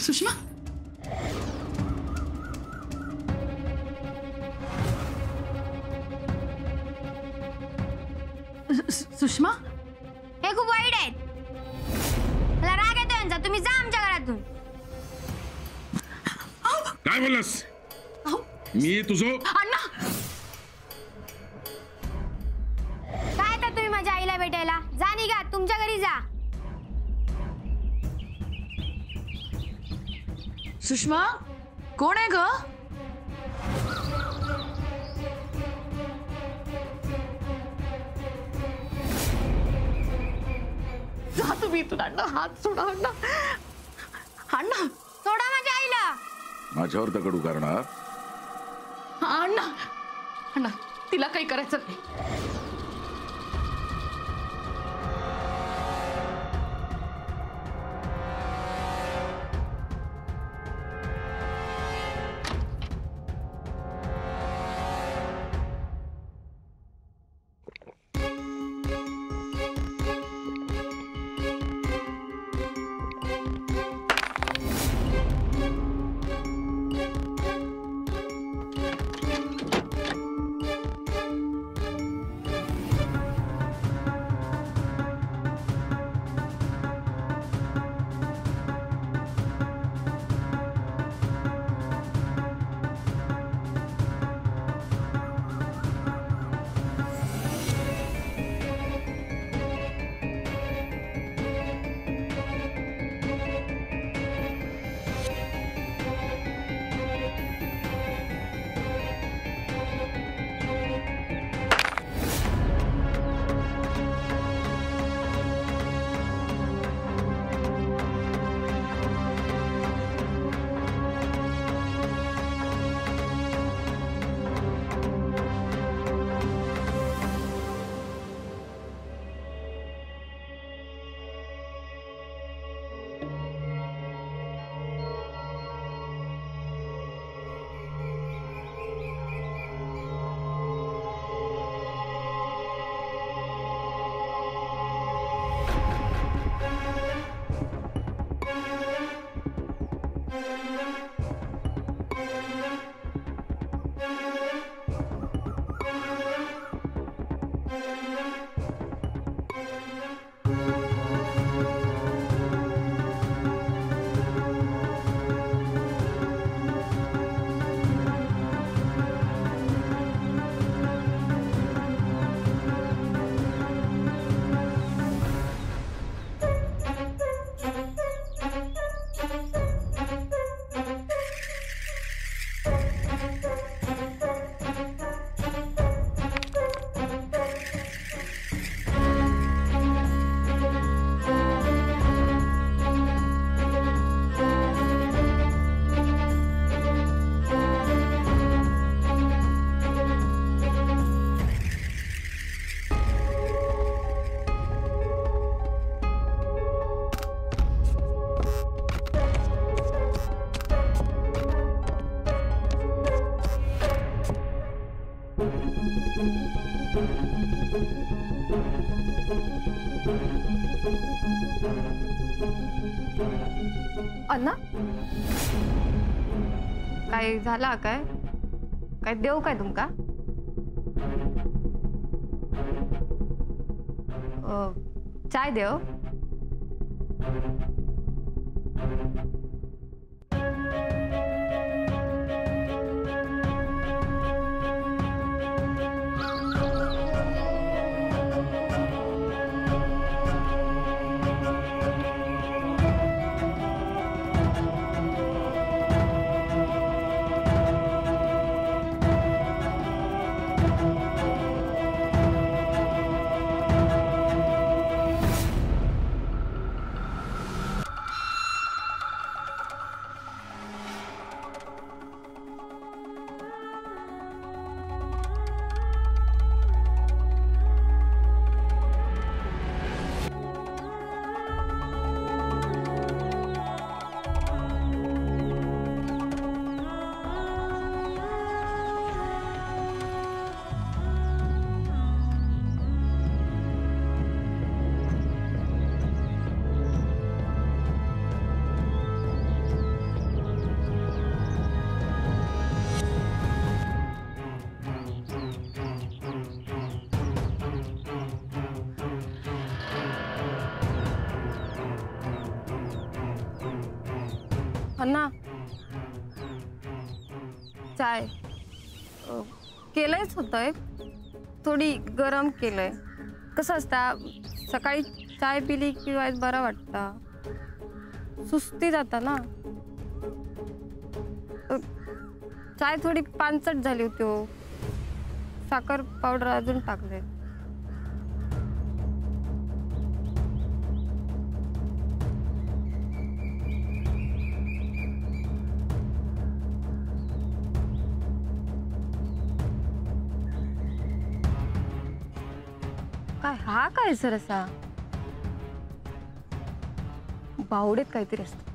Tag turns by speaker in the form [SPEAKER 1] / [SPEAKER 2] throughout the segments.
[SPEAKER 1] सुषमा सुषमा
[SPEAKER 2] हे खूप वाईट आहेत. मला राग येतो यांचा. तुम्ही जा आमच्या घरातून.
[SPEAKER 3] काय बोललास? मी तुझं
[SPEAKER 1] अण्णा
[SPEAKER 2] काय तर तुम्ही माझ्या आईला भेटायला जा. निघा तुमच्या घरी जा.
[SPEAKER 1] सुषमा कोण आहे ग? जा तुम्ही इथून. अण्णा हात सोडा. अण्णा अण्णा
[SPEAKER 2] सोडा माझ्या आईला.
[SPEAKER 3] माझ्यावर दगड उगारणार?
[SPEAKER 1] अण्णा अण्णा तिला काही करायचं नाही.
[SPEAKER 4] अण्णा काय झाला? काय काय देऊ काय तुमका? चाय देव. अन्ना चाय केलंयच होतंय, थोडी गरम केलंय. कसं असतं सकाळी चाय पिली किंवा बरं वाटतं, सुस्ती जाता ना. चाय थोडी पानचट झाली होती हो, साखर पावडर अजून टाकले. काय हा काय सर असा बावडेत काहीतरी असत.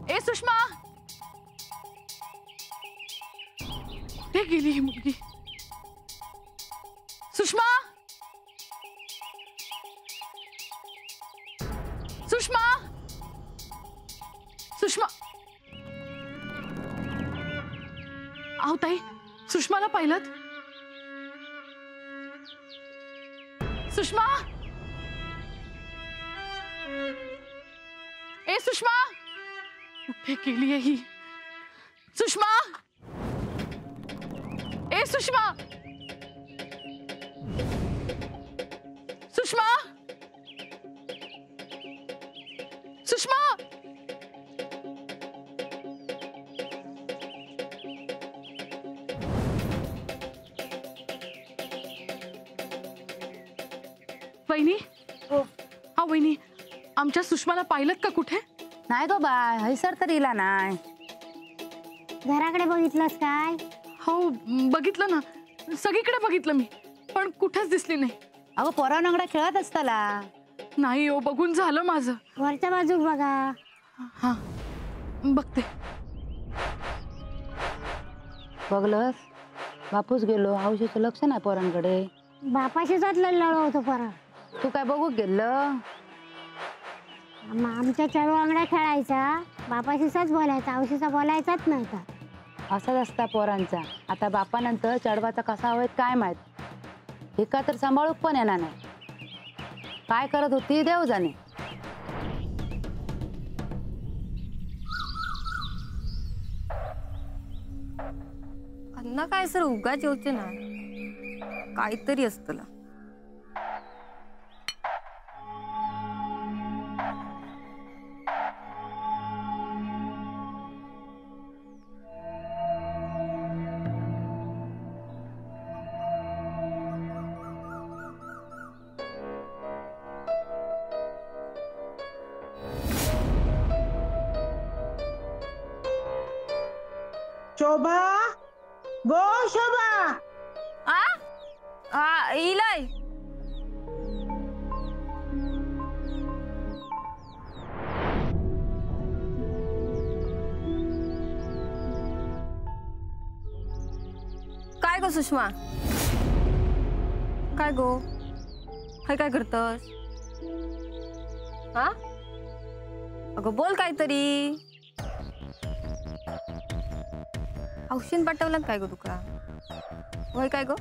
[SPEAKER 1] ए सुषमा, ते गेली ही मुलगी. सुषमा, सुषमा, सुषमा. आहो ताई, सुषमाला पाहिलं? सुषमा, ए सुषमा, कुठे गेली आहे ही? सुषमा, ए सुषमा, सुषमा, सुषमा. वहिनी, हा वहिनी, आमच्या सुषमाला पाहिलं का कुठे?
[SPEAKER 5] नाही गो बाय, हैसर तर इला नाही.
[SPEAKER 2] घराकडे बघितलंस काय?
[SPEAKER 1] हो बघितलं ना, सगळीकडे बघितलं मी, पण कुठेच दिसली नाही.
[SPEAKER 5] अगो पोरांकडे खेळत असताला.
[SPEAKER 1] नाही हो, बघून झालं माझं.
[SPEAKER 2] वरच्या बाजूक बघा.
[SPEAKER 1] हा बघते.
[SPEAKER 5] बघलस, बापूस गेलो, औषधचं लक्ष नाही पोरांकडे.
[SPEAKER 2] बापाशीच लढलो होतो परत.
[SPEAKER 5] तू काय बघू गेलं?
[SPEAKER 2] आमच्या चळू आंगड्या खेळायचा, बापाशीच बोलायचा, औशीचा बोलायचाच नाही तर.
[SPEAKER 5] असाच असता पोरांचा. आता बापानंतर चढवाचा कसा हवाय काय माहित. एका तर सांभाळूक पण येणार नाही. काय करत होती देव जाणे.
[SPEAKER 4] अन्ना काय सर उगाच येऊचे ना, काहीतरी असतला.
[SPEAKER 6] शोभा, गो शोभा.
[SPEAKER 4] इलाय. काय गो सुषमा, काय गो, काय काय करतस? हा अगं बोल काहीतरी. औषध पाठवलं काय गो तुका? होय काय गो,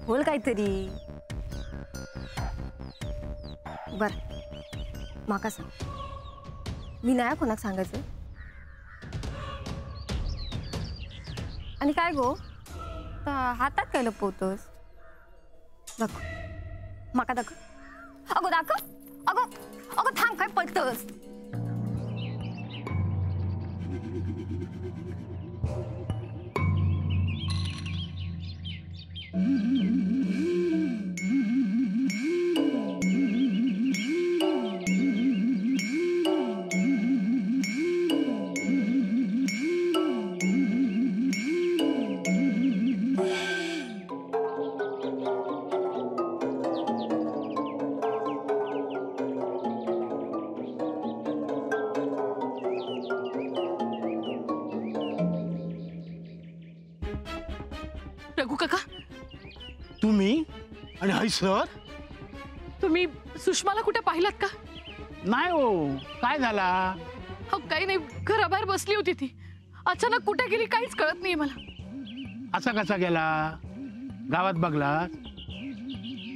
[SPEAKER 4] बोल काहीतरी. बर माका सांग, मी नाही कोणाक सांगायचं. आणि काय गो, हातात काय लपवतोस? दाखव माका, दाखव. अगो दाखव, अगो अगो थांब, काय पळतोस?
[SPEAKER 1] रघु काका,
[SPEAKER 7] तुम्ही आणि हाय सर?
[SPEAKER 1] तुम्ही सुषमाला कुठे पाहिलात का?
[SPEAKER 7] नाही हो, काय झाला?
[SPEAKER 1] हो काही नाही, घराबाहेर बसली होती ती. अचानक कुठे गेली काहीच कळत नाहीये मला.
[SPEAKER 7] असा कसा गेला? गावात बघला?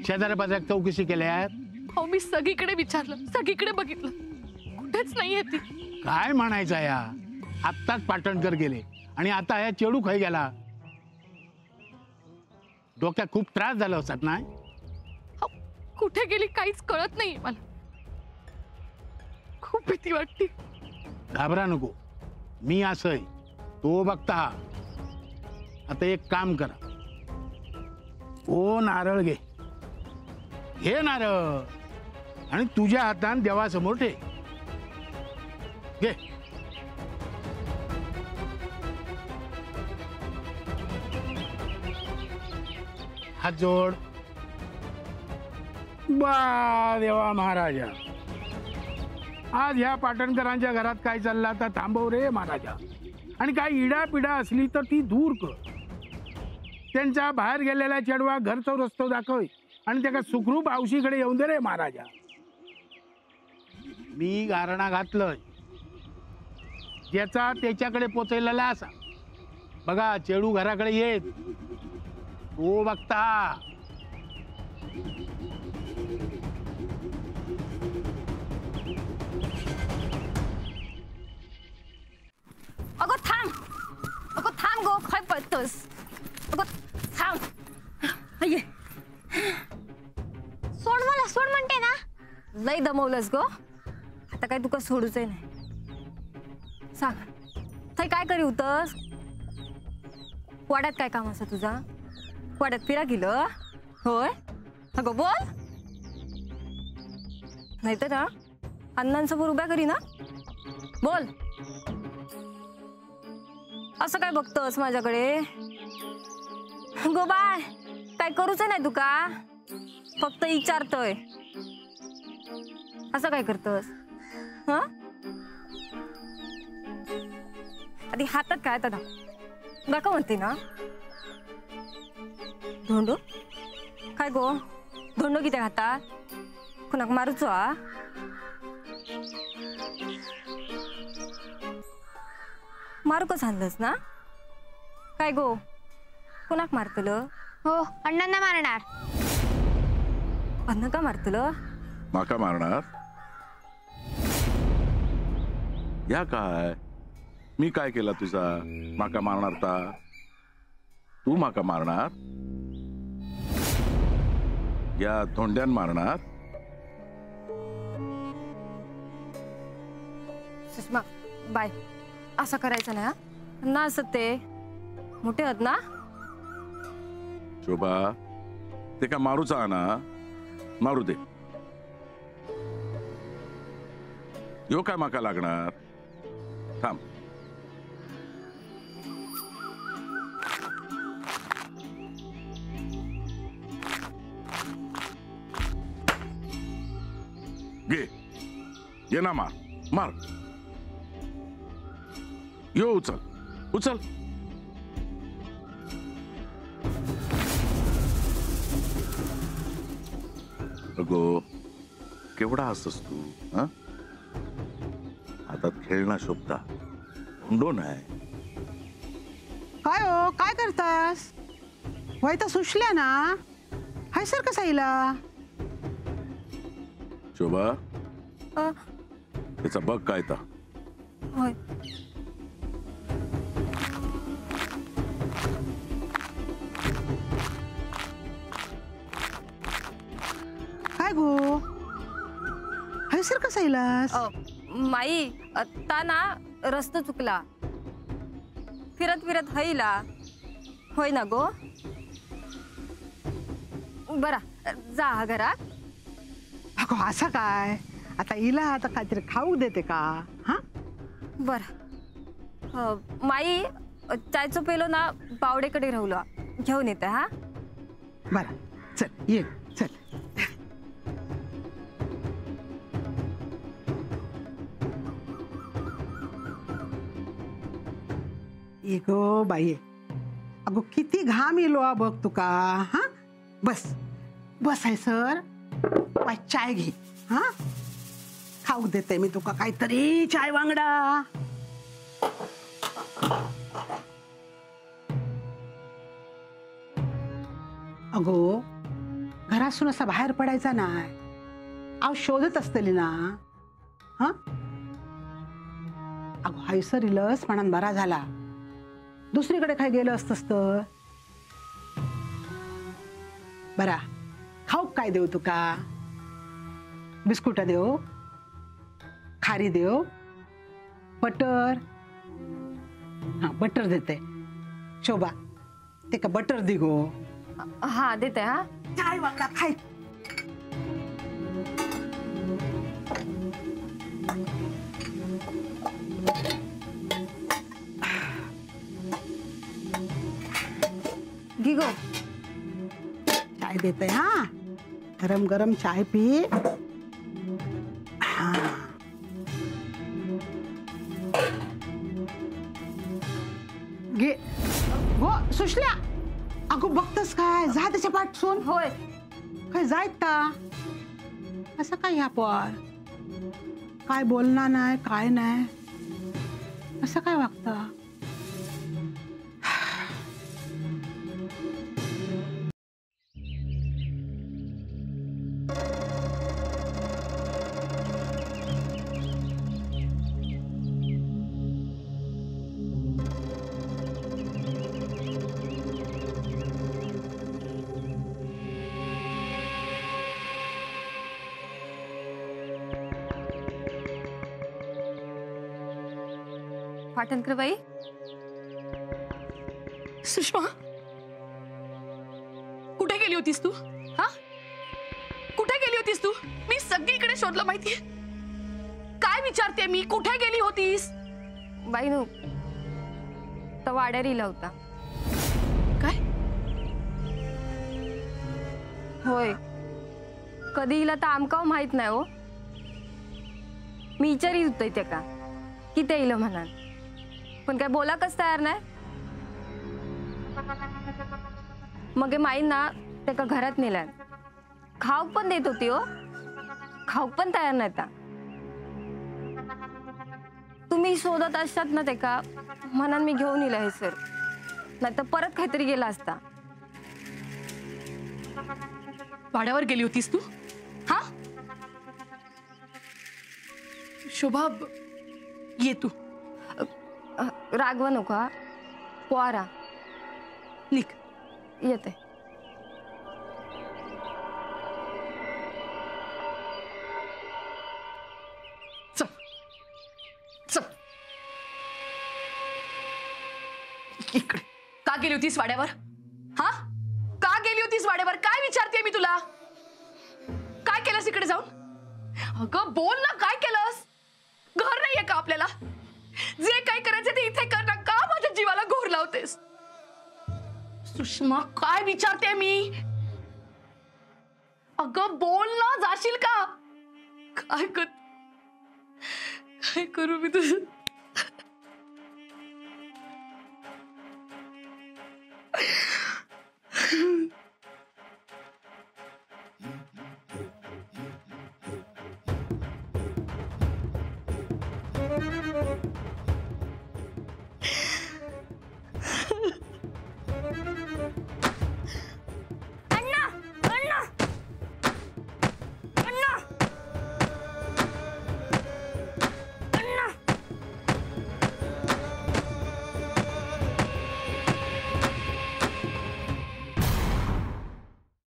[SPEAKER 7] शेजाऱ्या पाजाऱ्यात चौकशी केल्यात?
[SPEAKER 1] हो मी सगळीकडे विचारलं, सगळीकडे बघितलं, कुठेच नाहीये ती.
[SPEAKER 7] काय म्हणायचं या? आत्ताच पाटणकर गेले आणि आता या चेडू खाई गेला. डोक्यात खूप त्रास झाला असतात ना?
[SPEAKER 1] हो, कुठे गेली काहीच कळत नाहीये मला. खूप भीती वाटते.
[SPEAKER 7] घाबरा नको, मी असं आहे तो बघता. आता एक काम करा, ओ नारळ घे, घे नारळ आणि तुझ्या हातान देवासमोर ठे. घे. हात जोड. बा देवा महाराजा, आज ह्या पाटणकरांच्या घरात काय चाललं आता थांबव रे महाराजा. आणि काय इडा पिडा असली तर ती दूर कर. त्यांचा बाहेर गेलेला चेडवा घरचा रस्तो दाखव आणि त्याला सुखरूप औशीकडे येऊन दे रे महाराजा. मी गारणा घातलंय, ज्याचा त्याच्याकडे पोचलेला असा. बघा चेडू घराकडे येत तो बघता.
[SPEAKER 4] अगो थांब, अगो थांब गो, काय पळतोस? अगो थांब. ये
[SPEAKER 2] सोड मला, सोड म्हणते ना.
[SPEAKER 4] लय दमवलंस गो, आता काय तुका सोडूच आहे नाही. सांग थंय काय करी होतस? वाड्यात काय काम असं तुझा? वाड्यात फिरा गेलं होय? अगो बोल, नाही तर ना अण्णांसमोर उभ्या करी ना. बोल, असं काय बघतोस माझ्याकडे? गो बाय, काय करूच नाही तुका, फक्त विचारतोय. असं काय करतोस? हा आधी हातात काय आता गाका म्हणते ना. धोंडो काय गो, धोंडो किती हातात? कोणाक मारूचो? मारू का सांगलंस ना? काय गो, कोणाक मारतलं?
[SPEAKER 2] हो, अण्णांना मारणार.
[SPEAKER 4] अन्न का मारतलं?
[SPEAKER 3] माका मारणार? या काय, मी काय केला तुझा माका मारणार? ता तू माका मारणार? या धोंड्यान मारणार?
[SPEAKER 4] सुषमा बाय, असं करायचं नाही हा. ना असं ते मोठे आहेत ना.
[SPEAKER 3] शोभा, ते का मारूचा ना, मारू दे. यो काय माका लागणार? थांब. घे, ये ना, मार मार. यो उचल उचल. अगो केवढा हसतस तू? हा, हातात खेळणं शोभता, हुंडो नाही.
[SPEAKER 6] काय हो, काय करतास? वय तर सुशल्या ना, हाय सर कसा येला?
[SPEAKER 3] शोभा,
[SPEAKER 4] अ,
[SPEAKER 3] त्याचा बघ काय ता.
[SPEAKER 4] होय.
[SPEAKER 6] काय गो, हाय सर कसा येलास?
[SPEAKER 4] माई आता ना रस्ता चुकला, फिरत फिरत हईला. होय ना गो. बरा जा हा घरात.
[SPEAKER 6] अगो असं काय, आता हिला आता काहीतरी खाऊ देते का? हा,
[SPEAKER 4] बरं. माई चायचं पेलो ना बावडेकडे राहुलो, घेऊन येते. हा
[SPEAKER 6] बरं, चल ये, चल. ये गो बाई, अगो किती घाम येलो हा बघ तुका. हा बस बस आहे सर, चाय घे. हा खाऊ देते मी तुका काहीतरी चाय वांगडा. अगो घरातून असा बाहेर पडायचा नाही. अहो शोधत असतली ना. हा अगो हायसर इलस म्हणान बरा झाला. दुसरीकडे काय गेलं असतंस तर. बरा खाऊ काय देऊ तुका. बिस्कुट देऊ, खारी देऊ, बटर. हा बटर देते. शोभा ते का बटर दे गो.
[SPEAKER 4] हा देते. हा
[SPEAKER 6] चाय वांगडा खाय.
[SPEAKER 4] घे गो.
[SPEAKER 6] चाय देते. हा गरम गरम चाय पी. हा घे गो. सुशल्या अगो बघतस काय. जा त्याच्या पाठसून.
[SPEAKER 4] होय.
[SPEAKER 6] काय जायत ता असं काय ह्या पर काय बोलणार नाही काय नाही असं काय वागता.
[SPEAKER 4] पाटणकर बाई.
[SPEAKER 1] सुषमा, कुठे गेली होतीस तू? हा कुठे गेली होतीस तू? मी सगळीकडे शोधलं माहितीये. काय विचारते मी, कुठे गेली होतीस?
[SPEAKER 4] बाई नु तर वाड्यावर इला होता.
[SPEAKER 1] काय?
[SPEAKER 4] होय. कधी इला तर आमकाव माहित नाही हो. मी विचारित होते ते का की ते इलं म्हणा, पण काय बोला कस तयार नाही. मग माई ना ते का घरात नेल्या. खाऊ पण देत होती हो, खाऊ पण तयार नाही. तुम्ही शोधत असतात ना ते का म्हणून मी घेऊन येईल हे सर, नाही तर परत काहीतरी गेला असता.
[SPEAKER 1] वाड्यावर गेली होतीस तू? हा शोभा, ये तू.
[SPEAKER 4] रागवा नको हा. पोरा
[SPEAKER 1] निघ.
[SPEAKER 4] येते.
[SPEAKER 1] चल चल इकडे. का गेली होतीस वाड्यावर? हा का गेली होतीस वाड्यावर? काय विचारते मी तुला. काय केलंस इकडे जाऊन? अगं बोल ना, काय केलंस? घर नाहीये का आपल्याला? जे काय करायचं ते इथे कर ना. का माझ्या जीवाला घोर लावतेस? सुषमा, काय विचारते मी? अगं बोल ना, जाशील का? काय करू मी तुझं?